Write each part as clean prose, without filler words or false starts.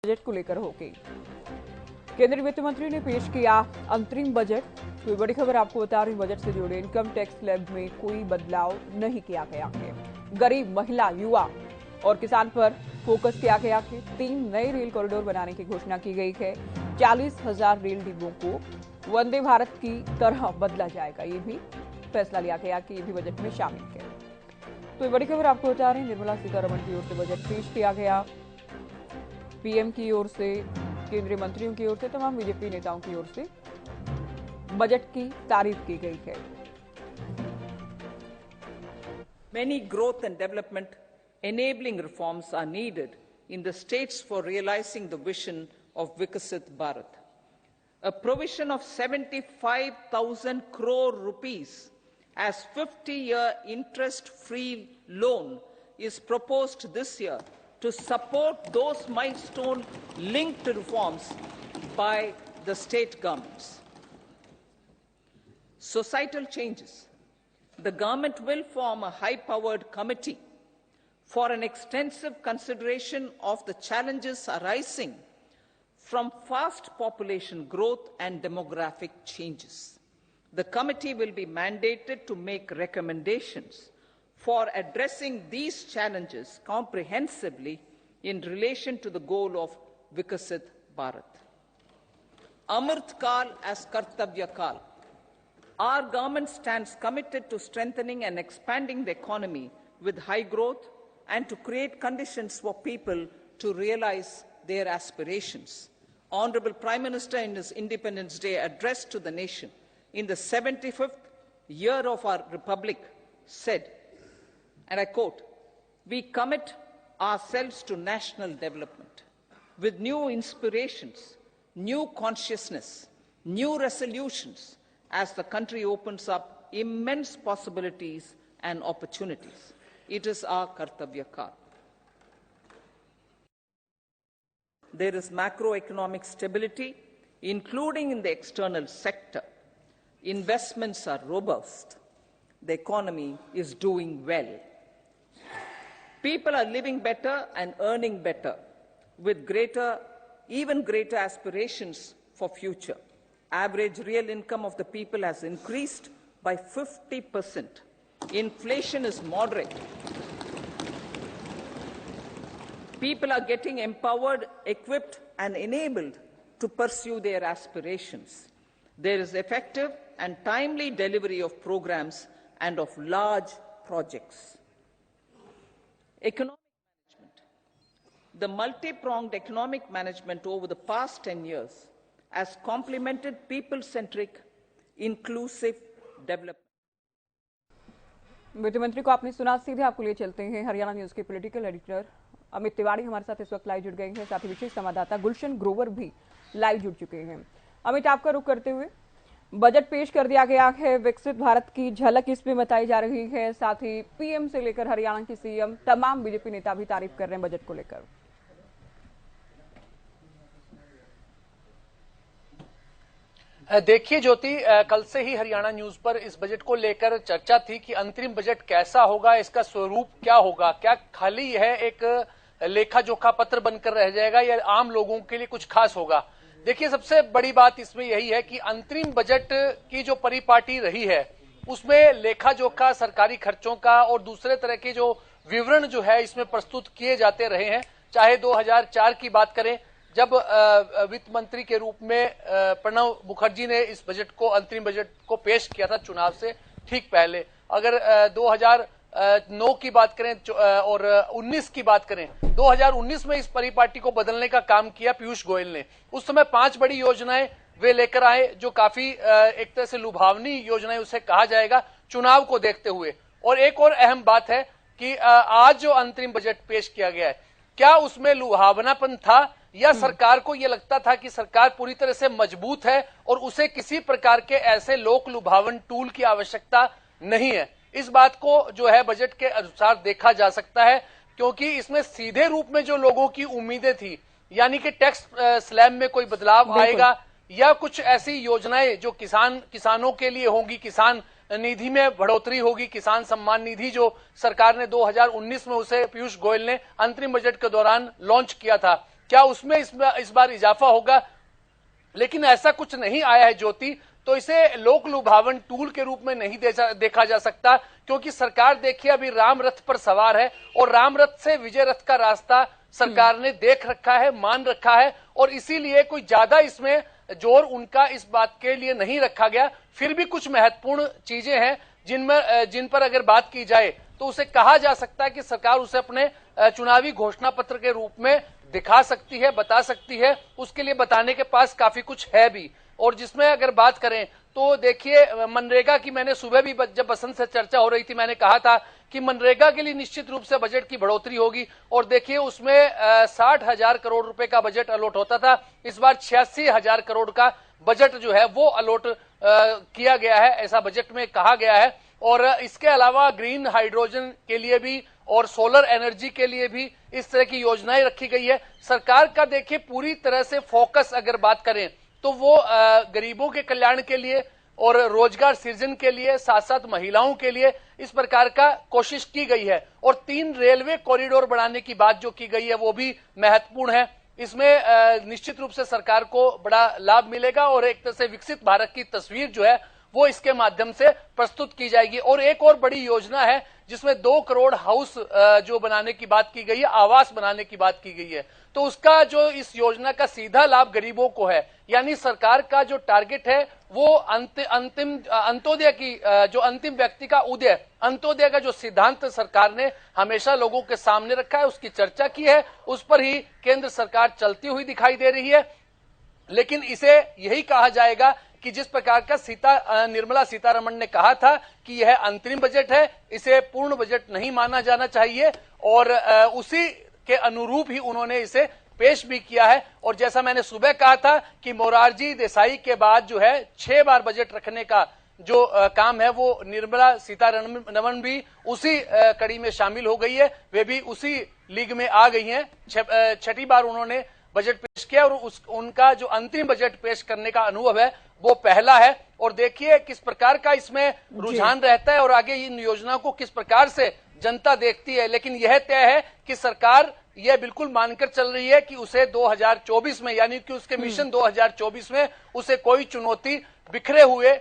Budget को लेकर होगी। केंद्रीय वित्त मंत्री ने पेश किया अंतरिम बजट। कोई बड़ी खबर आपको बता रही, बजट से जुड़े इनकम टैक्स स्लैब में कोई बदलाव नहीं किया गया है। गरीब, महिला, युवा और किसान पर फोकस किया गया है। 3 नए रेल कॉरिडोर बनाने की घोषणा की गई है। 40,000 रेल डिब्बों को वंदे भारत की तरह बदला जाएगा। ये भी फैसला लिया गया कि ये भी बजट में शामिल है। तो बड़ी खबर आपको बता रहे हैं, निर्मला सीतारमण की ओर से बजट पेश किया गया। पीएम की ओर से, केंद्रीय मंत्रियों की ओर से, तमाम बीजेपी नेताओं की ओर से बजट की तारीफ की गई है। Many growth and development enabling reforms are needed in the states for realizing the vision of Viksit Bharat. A provision of 75,000 crore rupees as 50-year interest-free loan is proposed this year to support those milestone-linked reforms by the state governments. Societal changes. The government will form a high-powered committee for an extensive consideration of the challenges arising from fast population growth and demographic changes. The committee will be mandated to make recommendations for addressing these challenges comprehensively in relation to the goal of Viksit Bharat. Amrit Kal as Kartavya Kal. Our government stands committed to strengthening and expanding the economy with high growth and to create conditions for people to realize their aspirations. Honorable Prime Minister, in his Independence Day address to the nation in the 75th year of our Republic, said, and I quote, "We commit ourselves to national development with new inspirations, new consciousness, new resolutions, as the country opens up immense possibilities and opportunities. It is our Kartavya Kal." There is macroeconomic stability, including in the external sector. Investments are robust. The economy is doing well. People are living better and earning better, with even greater aspirations for future. Average real income of the people has increased by 50%. Inflation is moderate. People are getting empowered, equipped, and enabled to pursue their aspirations. There is effective and timely delivery of programs and of large projects. Economic management. The multi-pronged economic management over the past 10 years has complemented people-centric, inclusive development. वित्त मंत्री को आपने सुना। सीधे आपको लिए चलते हैं हरियाणा न्यूज के पॉलिटिकल एडिटर अमित तिवारी हमारे साथ इस वक्त लाइव जुड़ गए हैं। साथ ही विशेष संवाददाता गुलशन ग्रोवर भी लाइव जुड़ चुके हैं। अमित, आपका रुख करते हुए, बजट पेश कर दिया गया है, विकसित भारत की झलक इसमें बताई जा रही है। साथ ही पीएम से लेकर हरियाणा की सीएम, तमाम बीजेपी नेता भी तारीफ कर रहे हैं बजट को लेकर। देखिए ज्योति, कल से ही हरियाणा न्यूज पर इस बजट को लेकर चर्चा थी कि अंतरिम बजट कैसा होगा, इसका स्वरूप क्या होगा, क्या खाली यह एक लेखा जोखा पत्र बनकर रह जाएगा या आम लोगों के लिए कुछ खास होगा। देखिए, सबसे बड़ी बात इसमें यही है कि अंतरिम बजट की जो परिपाटी रही है उसमें लेखा जोखा, सरकारी खर्चों का और दूसरे तरह के जो विवरण जो है इसमें प्रस्तुत किए जाते रहे हैं। चाहे 2004 की बात करें, जब वित्त मंत्री के रूप में प्रणब मुखर्जी ने इस बजट को, अंतरिम बजट को पेश किया था चुनाव से ठीक पहले। अगर 2009 की बात करें और 19 की बात करें, 2019 में इस परिपाटी को बदलने का काम किया पीयूष गोयल ने। उस समय 5 बड़ी योजनाएं वे लेकर आए, जो काफी एक तरह से लुभावनी योजनाएं उसे कहा जाएगा चुनाव को देखते हुए। और एक और अहम बात है कि आज जो अंतरिम बजट पेश किया गया है, क्या उसमें लुभावनापन था या सरकार को यह लगता था कि सरकार पूरी तरह से मजबूत है और उसे किसी प्रकार के ऐसे लोक लुभावन टूल की आवश्यकता नहीं है। इस बात को जो है बजट के अनुसार देखा जा सकता है, क्योंकि इसमें सीधे रूप में जो लोगों की उम्मीदें थी, यानी कि टैक्स स्लैब में कोई बदलाव आएगा या कुछ ऐसी योजनाएं जो किसानों के लिए होंगी, किसान निधि में बढ़ोतरी होगी, किसान सम्मान निधि जो सरकार ने 2019 में उसे पीयूष गोयल ने अंतरिम बजट के दौरान लॉन्च किया था, क्या उसमें इस बार इजाफा होगा? लेकिन ऐसा कुछ नहीं आया है ज्योति, तो इसे लोक लुभावन टूल के रूप में नहीं देखा जा सकता, क्योंकि सरकार देखिए अभी राम रथ पर सवार है और राम रथ से विजय रथ का रास्ता सरकार ने देख रखा है, मान रखा है, और इसीलिए कोई ज्यादा इसमें जोर उनका इस बात के लिए नहीं रखा गया। फिर भी कुछ महत्वपूर्ण चीजें हैं जिन पर अगर बात की जाए तो उसे कहा जा सकता है कि सरकार उसे अपने चुनावी घोषणा पत्र के रूप में दिखा सकती है, बता सकती है। उसके लिए बताने के पास काफी कुछ है भी। और जिसमें अगर बात करें तो देखिए मनरेगा की मैंने सुबह भी जब बसंत से चर्चा हो रही थी मैंने कहा था कि मनरेगा के लिए निश्चित रूप से बजट की बढ़ोतरी होगी, और देखिए उसमें 60,000 करोड़ रुपए का बजट अलॉट होता था, इस बार 86,000 करोड़ का बजट जो है वो अलॉट किया गया है, ऐसा बजट में कहा गया है। और इसके अलावा ग्रीन हाइड्रोजन के लिए भी और सोलर एनर्जी के लिए भी इस तरह की योजनाएं रखी गई है। सरकार का देखिए पूरी तरह से फोकस अगर बात करें तो वो गरीबों के कल्याण के लिए और रोजगार सृजन के लिए, साथ साथ महिलाओं के लिए इस प्रकार का कोशिश की गई है। और 3 रेलवे कॉरिडोर बनाने की बात जो की गई है वो भी महत्वपूर्ण है। इसमें निश्चित रूप से सरकार को बड़ा लाभ मिलेगा और एक तरह से विकसित भारत की तस्वीर जो है वो इसके माध्यम से प्रस्तुत की जाएगी। और एक और बड़ी योजना है जिसमें 2 करोड़ हाउस जो बनाने की बात की गई है, आवास बनाने की बात की गई है, तो उसका जो इस योजना का सीधा लाभ गरीबों को है। यानी सरकार का जो टारगेट है वो अंत्योदय की जो अंतिम व्यक्ति का उदय, अंत्योदय का जो सिद्धांत सरकार ने हमेशा लोगों के सामने रखा है, उसकी चर्चा की है, उस पर ही केंद्र सरकार चलती हुई दिखाई दे रही है। लेकिन इसे यही कहा जाएगा कि जिस प्रकार का निर्मला सीतारमण ने कहा था कि यह अंतरिम बजट है, इसे पूर्ण बजट नहीं माना जाना चाहिए, और उसी के अनुरूप ही उन्होंने इसे पेश भी किया है। और जैसा मैंने सुबह कहा था कि मोरारजी देसाई के बाद जो है 6 बार बजट रखने का जो काम है वो निर्मला सीतारमण भी उसी कड़ी में शामिल हो गई है, वे भी उसी लीग में आ गई हैं। 6ठी बार उन्होंने बजट पेश किया और उनका जो अंतिम बजट पेश करने का अनुभव है वो पहला है। और देखिए किस प्रकार का इसमें रुझान रहता है और आगे इन योजनाओं को किस प्रकार से जनता देखती है। लेकिन यह तय है कि सरकार यह बिल्कुल मानकर चल रही है कि उसे 2024 में, यानी कि उसके मिशन 2024 में उसे कोई चुनौती बिखरे हुए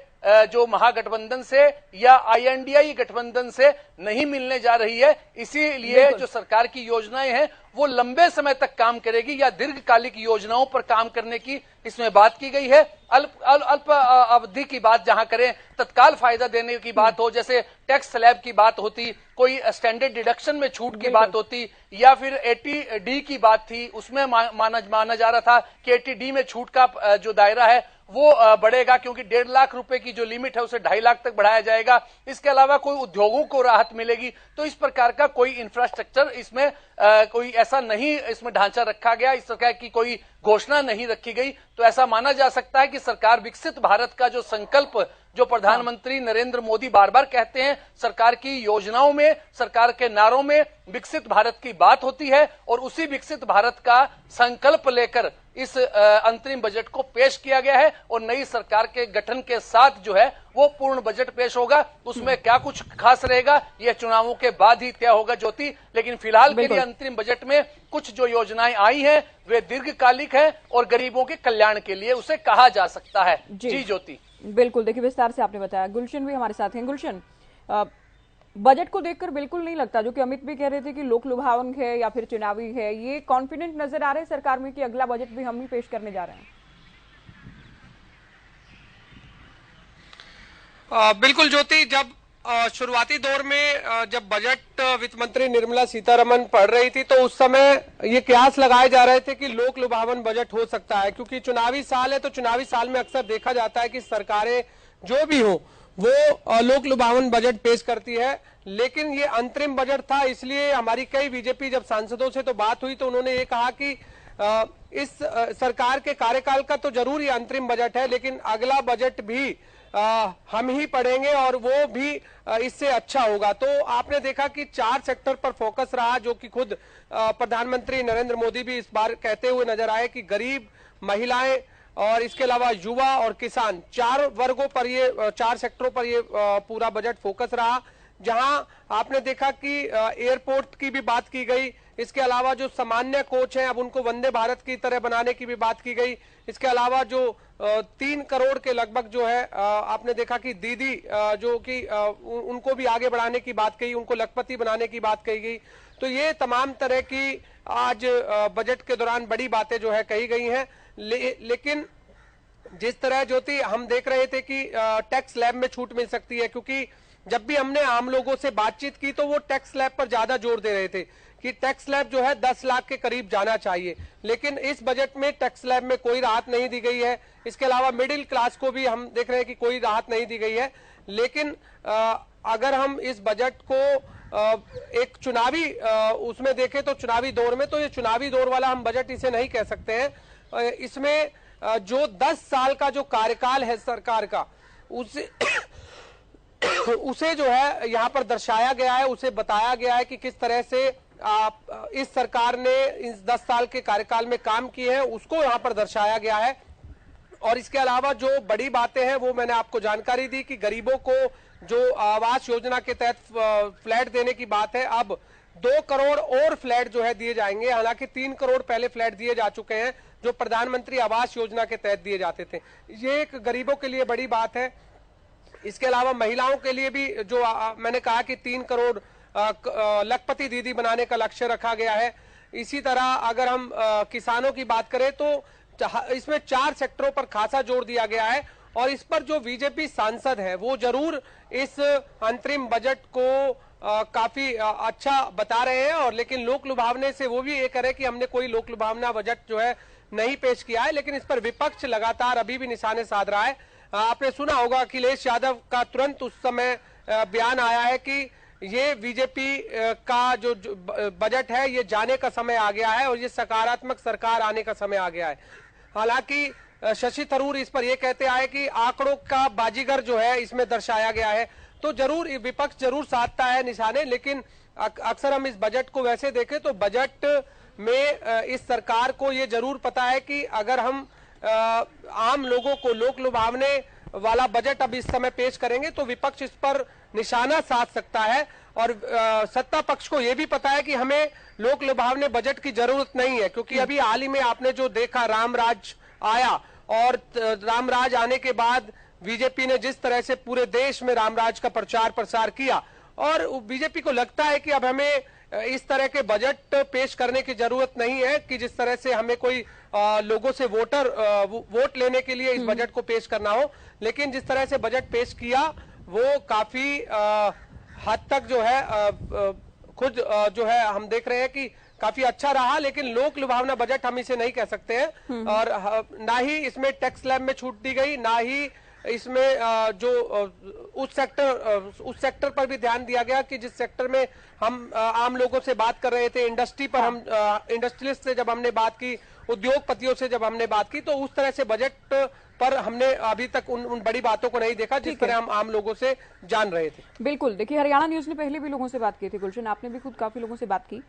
जो महागठबंधन से या INDI गठबंधन से नहीं मिलने जा रही है। इसीलिए जो सरकार की योजनाएं हैं वो लंबे समय तक काम करेगी या दीर्घकालिक योजनाओं पर काम करने की इसमें बात की गई है। अल्प अवधि की बात जहां करें, तत्काल फायदा देने की बात हो, जैसे टैक्स स्लैब की बात होती, कोई स्टैंडर्ड डिडक्शन में छूट की बात होती, या फिर 80D की बात थी, उसमें माना जा रहा था कि 80D में छूट का जो दायरा है वो बढ़ेगा, क्योंकि 1.5 लाख रुपए की जो लिमिट है उसे 2.5 लाख तक बढ़ाया जाएगा। इसके अलावा कोई उद्योगों को राहत मिलेगी। तो इस प्रकार का कोई इंफ्रास्ट्रक्चर इसमें कोई ऐसा नहीं इसमें ढांचा रखा गया, इस प्रकार की कोई घोषणा नहीं रखी गई। तो ऐसा माना जा सकता है कि सरकार विकसित भारत का जो संकल्प जो प्रधानमंत्री नरेंद्र मोदी बार बार कहते हैं, सरकार की योजनाओं में, सरकार के नारों में विकसित भारत की बात होती है, और उसी विकसित भारत का संकल्प लेकर इस अंतरिम बजट को पेश किया गया है। और नई सरकार के गठन के साथ जो है वो पूर्ण बजट पेश होगा। उसमें क्या कुछ खास रहेगा यह चुनावों के बाद ही तय होगा ज्योति। लेकिन फिलहाल के लिए अंतरिम बजट में कुछ जो योजनाएं आई हैं वे दीर्घकालिक हैं और गरीबों के कल्याण के लिए उसे कहा जा सकता है। जी ज्योति, बिल्कुल, देखिए विस्तार से आपने बताया। गुलशन भी हमारे साथ हैं। गुलशन, बजट को देखकर बिल्कुल नहीं लगता, जो कि अमित भी कह रहे थे कि लोक लुभावन है या फिर चुनावी है, ये कॉन्फिडेंट नजर आ रहे हैं सरकार में कि अगला बजट भी हम ही पेश करने जा रहे हैं। बिल्कुल ज्योति, जब शुरुआती दौर में जब बजट वित्त मंत्री निर्मला सीतारमण पढ़ रही थी तो उस समय ये कयास लगाए जा रहे थे कि लोक लुभावन बजट हो सकता है, क्योंकि चुनावी साल है। तो चुनावी साल में अक्सर देखा जाता है कि सरकारें जो भी हो वो लोक लुभावन बजट पेश करती है। लेकिन ये अंतरिम बजट था, इसलिए हमारी कई बीजेपी जब सांसदों से तो बात हुई तो उन्होंने ये कहा कि इस सरकार के कार्यकाल का तो जरूर ये अंतरिम बजट है, लेकिन अगला बजट भी हम ही पढ़ेंगे और वो भी इससे अच्छा होगा। तो आपने देखा कि 4 सेक्टर पर फोकस रहा, जो कि खुद प्रधानमंत्री नरेंद्र मोदी भी इस बार कहते हुए नजर आए कि गरीब, महिलाएं और इसके अलावा युवा और किसान, 4 वर्गों पर ये 4 सेक्टरों पर ये पूरा बजट फोकस रहा। जहां आपने देखा कि एयरपोर्ट की भी बात की गई, इसके अलावा जो सामान्य कोच हैं अब उनको वंदे भारत की तरह बनाने की भी बात की गई। इसके अलावा जो 3 करोड़ के लगभग जो है आपने देखा कि दीदी जो कि उनको भी आगे बढ़ाने की बात कही, उनको लखपति बनाने की बात कही गई। तो ये तमाम तरह की आज बजट के दौरान बड़ी बातें जो है कही गई हैं। लेकिन जिस तरह ज्योति हम देख रहे थे कि टैक्स स्लैब में छूट मिल सकती है, क्योंकि जब भी हमने आम लोगों से बातचीत की तो वो टैक्स स्लैब पर ज्यादा जोर दे रहे थे कि टैक्स स्लैब जो है 10 लाख के करीब जाना चाहिए। लेकिन इस बजट में टैक्स स्लैब में कोई राहत नहीं दी गई है। इसके अलावा मिडिल क्लास को भी हम देख रहे हैं कि कोई राहत नहीं दी गई है। लेकिन अगर हम इस बजट को एक चुनावी उसमें देखें तो चुनावी दौर में, तो ये चुनावी दौर वाला हम बजट इसे नहीं कह सकते हैं। इसमें जो 10 साल का जो कार्यकाल है सरकार का, उसे जो है यहाँ पर दर्शाया गया है, उसे बताया गया है कि किस तरह से इस सरकार ने इस 10 साल के कार्यकाल में काम किए हैं, उसको यहाँ पर दर्शाया गया है। और इसके अलावा जो बड़ी बातें हैं वो मैंने आपको जानकारी दी कि गरीबों को जो आवास योजना के तहत फ्लैट देने की बात है, अब 2 करोड़ और फ्लैट जो है दिए जाएंगे। हालांकि 3 करोड़ पहले फ्लैट दिए जा चुके हैं जो प्रधानमंत्री आवास योजना के तहत दिए जाते थे। ये एक गरीबों के लिए बड़ी बात है। इसके अलावा महिलाओं के लिए भी जो मैंने कहा कि 3 करोड़ लखपति दीदी बनाने का लक्ष्य रखा गया है। इसी तरह अगर हम किसानों की बात करें तो इसमें 4 सेक्टरों पर खासा जोर दिया गया है। और इस पर जो बीजेपी सांसद है वो जरूर इस अंतरिम बजट को काफी अच्छा बता रहे हैं, और लेकिन लोक लुभावने से वो भी ये कह रहे हैं कि हमने कोई लोक लुभावना बजट जो है नहीं पेश किया है। लेकिन इस पर विपक्ष लगातार अभी भी निशाने साध रहा है। आपने सुना होगा अखिलेश यादव का तुरंत उस समय बयान आया है कि ये बीजेपी का जो बजट है ये जाने का समय आ गया है और ये सकारात्मक सरकार आने का समय आ गया है। हालांकि शशि थरूर इस पर यह कहते आए कि आंकड़ों का बाजीगर जो है इसमें दर्शाया गया है। तो जरूर विपक्ष जरूर साधता है निशाने, लेकिन अक्सर हम इस बजट को वैसे देखें तो बजट में इस सरकार को ये जरूर पता है कि अगर हम आम लोगों को लोक लुभावने वाला बजट अब इस समय पेश करेंगे तो विपक्ष इस पर निशाना साध सकता है। और सत्ता पक्ष को यह भी पता है कि हमें लोक लुभावने बजट की जरूरत नहीं है, क्योंकि अभी हाल ही में आपने जो देखा रामराज आया, और रामराज आने के बाद बीजेपी ने जिस तरह से पूरे देश में रामराज का प्रचार प्रसार किया, और बीजेपी को लगता है कि अब हमें इस तरह के बजट पेश करने की जरूरत नहीं है कि जिस तरह से हमें कोई लोगों से वोट लेने के लिए इस बजट को पेश करना हो। लेकिन जिस तरह से बजट पेश किया वो काफी हद तक जो है खुद जो है हम देख रहे हैं कि काफी अच्छा रहा। लेकिन लोक लुभावना बजट हम इसे नहीं कह सकते हैं। और ना ही इसमें टैक्स स्लैब में छूट दी गई, ना ही इसमें जो उस सेक्टर पर भी ध्यान दिया गया कि जिस सेक्टर में हम आम लोगों से बात कर रहे थे, इंडस्ट्री पर हम इंडस्ट्रियलिस्ट से जब हमने बात की, उद्योगपतियों से जब हमने बात की, तो उस तरह से बजट पर हमने अभी तक उन बड़ी बातों को नहीं देखा जिस तरह हम आम लोगों से जान रहे थे। बिल्कुल, देखिए हरियाणा न्यूज ने पहले भी लोगों से बात की थी, गुलशन आपने भी खुद काफी लोगों से बात की।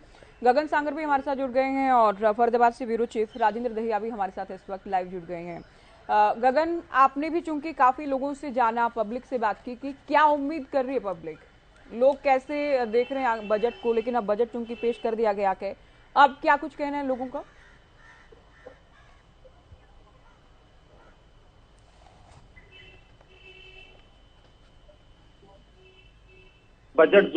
गगन सांगर भी हमारे साथ जुड़ गए हैं और फरीदाबाद से ब्यूरो चीफ राजेंद्र दहिया भी हमारे साथ इस वक्त लाइव जुड़ गए हैं। गगन, आपने भी चूंकि काफी लोगों से जाना, पब्लिक से बात की कि क्या उम्मीद कर रही है पब्लिक, लोग कैसे देख रहे हैं बजट को, लेकिन अब बजट चूंकि पेश कर दिया गया है, अब क्या कुछ कहना है लोगों का? बजट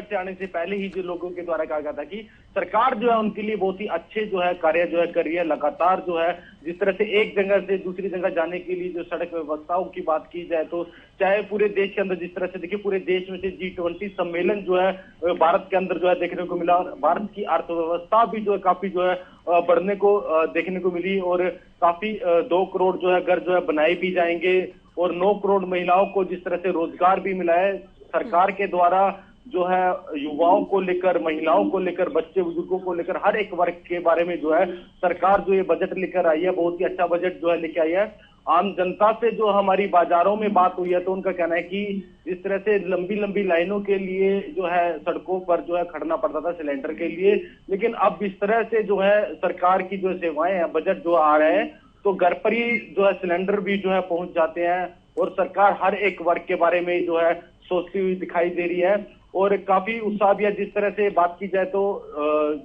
से आने से पहले ही जो लोगों के द्वारा कहा गया था कि सरकार जो है उनके लिए बहुत ही अच्छे जो है कार्य जो है कर रही है। लगातार जो है जिस तरह से एक जगह से दूसरी जगह जाने के लिए जो सड़क व्यवस्थाओं की बात की जाए, तो चाहे पूरे देश के अंदर जिस तरह से देखिए पूरे देश में से G20 सम्मेलन जो है भारत के अंदर जो है देखने को मिला, और भारत की अर्थव्यवस्था भी जो है काफी जो है बढ़ने को देखने को मिली, और काफी 2 करोड़ जो है घर जो है बनाए भी जाएंगे, और 9 करोड़ महिलाओं को जिस तरह से रोजगार भी मिला है। सरकार के द्वारा जो है युवाओं को लेकर, महिलाओं को लेकर, बच्चे बुजुर्गों को लेकर हर एक वर्ग के बारे में जो है सरकार जो ये बजट लेकर आई है, बहुत ही अच्छा बजट जो है लेके आई है। आम जनता से जो हमारी बाजारों में बात हुई है तो उनका कहना है कि जिस तरह से लंबी लंबी लाइनों के लिए जो है सड़कों पर जो है खड़ना पड़ता था सिलेंडर के लिए, लेकिन अब इस तरह से जो है सरकार की जो सेवाएं हैं, बजट जो आ रहे हैं, तो घर पर ही जो है सिलेंडर भी जो है पहुंच जाते हैं, और सरकार हर एक वर्ग के बारे में जो है सोचती हुई दिखाई दे रही है। और काफी उत्साह भी है। जिस तरह से बात की जाए तो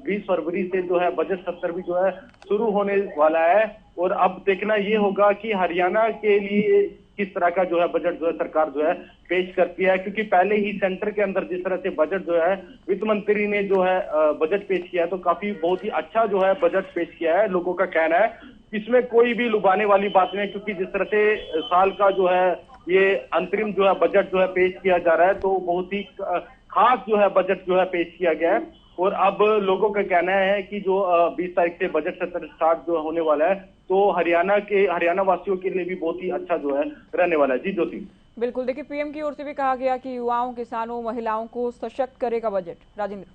20 फरवरी से जो है बजट सत्र भी जो है शुरू होने वाला है, और अब देखना ये होगा कि हरियाणा के लिए किस तरह का जो है बजट जो है सरकार जो है पेश करती है, क्योंकि पहले ही सेंटर के अंदर जिस तरह से बजट जो है वित्त मंत्री ने जो है बजट पेश किया है, तो काफी बहुत ही अच्छा जो है बजट पेश किया है। लोगों का कहना है इसमें कोई भी लुभाने वाली बात नहीं है, क्योंकि जिस तरह से साल का जो है ये अंतरिम जो है बजट जो है पेश किया जा रहा है, तो बहुत ही खास जो है बजट जो है पेश किया गया है। और अब लोगों का कहना है कि जो 20 तारीख से बजट सत्र स्टार्ट जो होने वाला है, तो हरियाणा वासियों के लिए भी बहुत ही अच्छा जो है रहने वाला है। जी ज्योति। बिल्कुल, देखिए पीएम की ओर से भी कहा गया कि युवाओं, किसानों, महिलाओं को सशक्त करेगा बजट। राजेंद्र।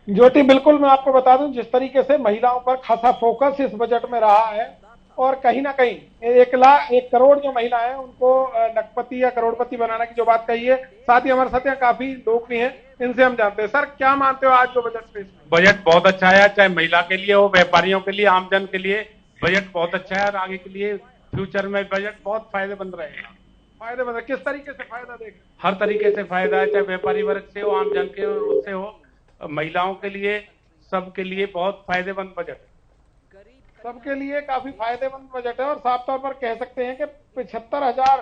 ज्योति, बिल्कुल मैं आपको बता दूं, जिस तरीके से महिलाओं पर खासा फोकस इस बजट में रहा है, और कहीं ना कहीं 1 करोड़ जो महिला है उनको लखपति या करोड़पति बनाने की जो बात कही है, साथ ही हमारे साथ यहाँ काफी लोग भी हैं, इनसे हम जानते हैं। सर, क्या मानते हो आज जो बजट पेश? बजट बहुत अच्छा है, चाहे महिला के लिए हो, व्यापारियों के लिए, आमजन के लिए बजट बहुत अच्छा है, और आगे के लिए फ्यूचर में बजट बहुत फायदेमंद रहेगा। फायदेमंद? किस तरीके से फायदा देगा? हर तरीके से फायदा है, चाहे व्यापारी वर्ग से हो, आमजन के उससे हो, महिलाओं के लिए, सबके लिए बहुत फायदेमंद बजट है। सबके लिए काफी फायदेमंद बजट है, और साफ तौर पर कह सकते हैं कि 75,000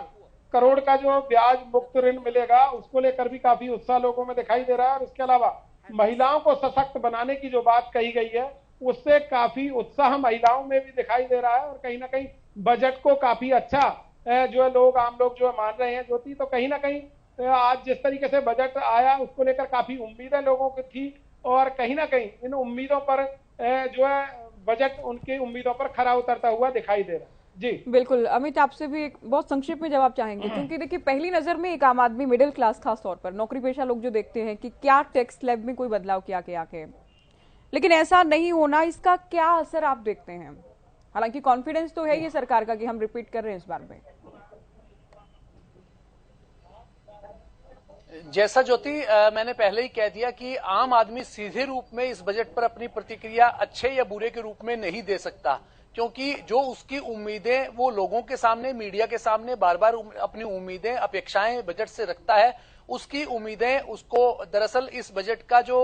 करोड़ का जो ब्याज मुक्त ऋण मिलेगा उसको लेकर भी काफी उत्साह लोगों में दिखाई दे रहा है। और इसके अलावा महिलाओं को सशक्त बनाने की जो बात कही गई है उससे काफी उत्साह महिलाओं में भी दिखाई दे रहा है, और कहीं ना कहीं बजट को काफी अच्छा जो है आम लोग जो है मान रहे हैं। ज्योति, तो कहीं ना कहीं आज जिस तरीके से बजट आया उसको लेकर काफी उम्मीदें लोगों की थी, और कहीं ना कहीं इन उम्मीदों पर जो है बजट उनकी उम्मीदों पर खरा उतरता हुआ दिखाई दे रहा है। जी बिल्कुल, अमित आपसे भी एक बहुत संक्षिप्त में जवाब चाहेंगे, क्योंकि देखिए पहली नजर में एक आम आदमी, मिडिल क्लास खास तौर पर नौकरी पेशा लोग जो देखते हैं कि क्या टैक्स स्लैब में कोई बदलाव किया गया है, लेकिन ऐसा नहीं होना, इसका क्या असर आप देखते हैं? हालांकि कॉन्फिडेंस तो है ये सरकार का कि हम रिपीट कर रहे हैं इस बार में। जैसा ज्योति मैंने पहले ही कह दिया कि आम आदमी सीधे रूप में इस बजट पर अपनी प्रतिक्रिया अच्छे या बुरे के रूप में नहीं दे सकता, क्योंकि जो उसकी उम्मीदें वो लोगों के सामने, मीडिया के सामने बार बार अपनी उम्मीदें, अपेक्षाएं बजट से रखता है, उसकी उम्मीदें उसको दरअसल इस बजट का जो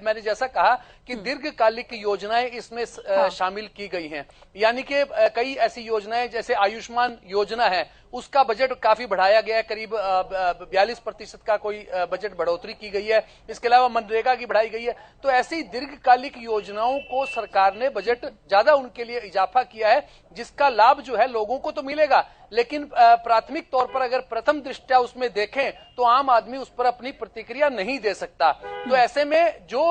मैंने जैसा कहा कि दीर्घकालिक योजनाएं इसमें शामिल की गई हैं, यानी कि कई ऐसी योजनाएं जैसे आयुष्मान योजना है उसका बजट काफी बढ़ाया गया है, करीब 42% का कोई बजट बढ़ोतरी की गई है। इसके अलावा मनरेगा की बढ़ाई गई है। तो ऐसी दीर्घकालिक योजनाओं को सरकार ने बजट ज्यादा उनके लिए इजाफा किया है, जिसका लाभ जो है लोगों को तो मिलेगा, लेकिन प्राथमिक तौर पर अगर प्रथम दृष्टया उसमें देखें तो आम आदमी उस पर अपनी प्रतिक्रिया नहीं दे सकता। तो ऐसे में जो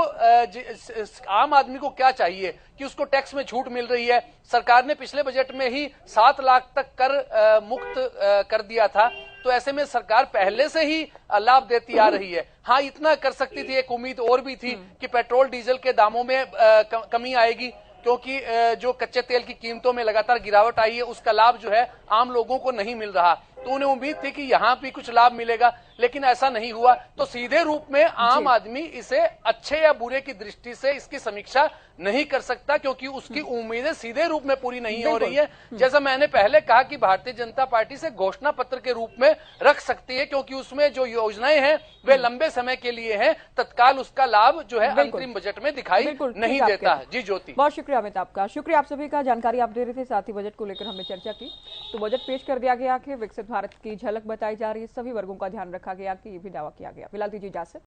आम आदमी को क्या चाहिए कि उसको टैक्स में छूट मिल रही है। सरकार ने पिछले बजट में ही 7 लाख तक कर मुक्त कर दिया था, तो ऐसे में सरकार पहले से ही लाभ देती आ रही है। हाँ, इतना कर सकती थी, एक उम्मीद और भी थी कि पेट्रोल डीजल के दामों में कमी आएगी, क्योंकि जो कच्चे तेल की कीमतों में लगातार गिरावट आई है उसका लाभ जो है आम लोगों को नहीं मिल रहा, तो उन्हें उम्मीद थी कि यहाँ भी कुछ लाभ मिलेगा, लेकिन ऐसा नहीं हुआ। तो सीधे रूप में आम आदमी इसे अच्छे या बुरे की दृष्टि से इसकी समीक्षा नहीं कर सकता, क्योंकि उसकी उम्मीदें सीधे रूप में पूरी नहीं हो रही है। जैसा मैंने पहले कहा कि भारतीय जनता पार्टी से घोषणा पत्र के रूप में रख सकती है, क्योंकि उसमें जो योजनाएं हैं वे लंबे समय के लिए हैं, तत्काल उसका लाभ जो है अंतरिम बजट में दिखाई नहीं देता है। जी ज्योति, बहुत शुक्रिया अमित आपका, शुक्रिया आप सभी का, जानकारी आप दे रहे थे, साथ ही बजट को लेकर हमने चर्चा की। तो बजट पेश कर दिया गया कि विकसित भारत की झलक बताई जा रही है, सभी वर्गों का ध्यान रखा गया कि ये भी दावा किया गया। फिलहाल दीजिए इजाजत।